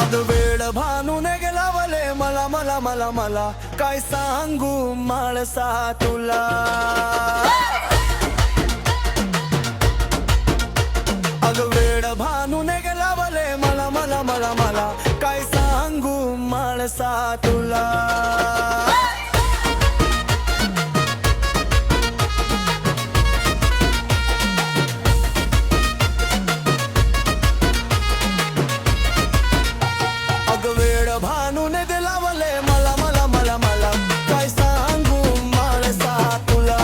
अग वेळ भानूने गेला वले मला मला मला मला काय सांगू माळसा तुला। अग वेळ भानूने गेला वले मला मला मला मला काय सांगू माळसा तुला। अग वेळ भानूने दिला वले मला मला मला मला काय सांगू माळसा तुला।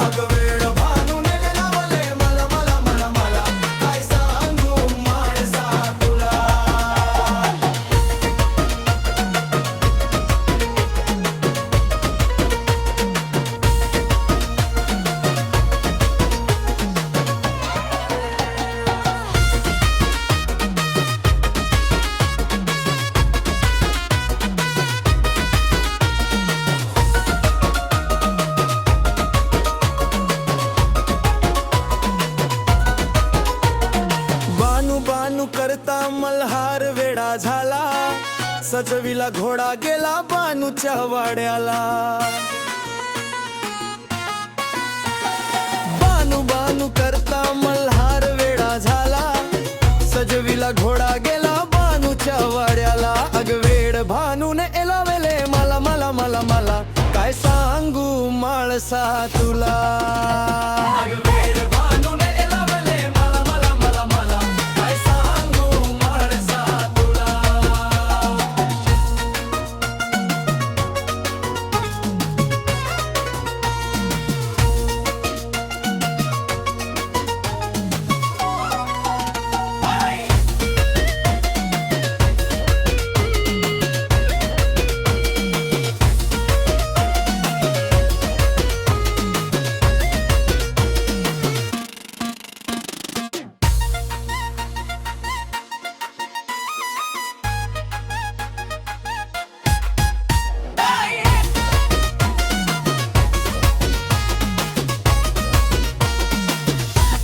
अग वेळ भानूने दिला वले मला मला मला मला काय सांगू माळसा तुला। बानू करता मल्हार वेडा झाला सजविला घोडा गेला बानूच्या वाड्याला। बानू करता मल्हार वेडा झाला सजविला घोडा गेला बानूच्या वाड्याला। अग वेड भानूने एलावेले मला मला मला मला काय सांगू माळसा तुला।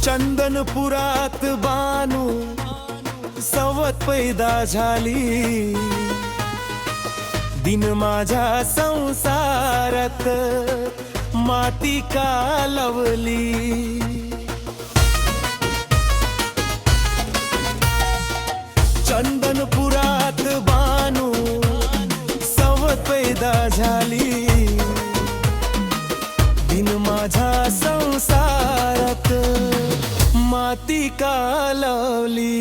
चंदनपुरात बानू सवत पैदा झाली दिन माझ्या संसारात माती का लवली। चंदनपुरात बानू सवत पैदा झाली दिन माझ्या संसारात माती का लावली।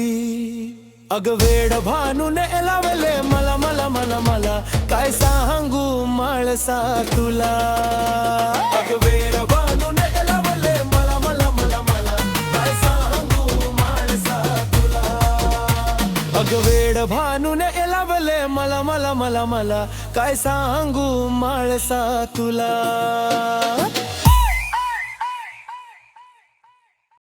अग वेड भानूने एलावले मला मला मला मला काय सांगू माळसा तुला। अग वेड भानूने एलावले मला मला मला मला काय सांगू माळसा तुला। अग वेड भानूने एलावले मला मला मला मला काय सांगू माळसा तुला।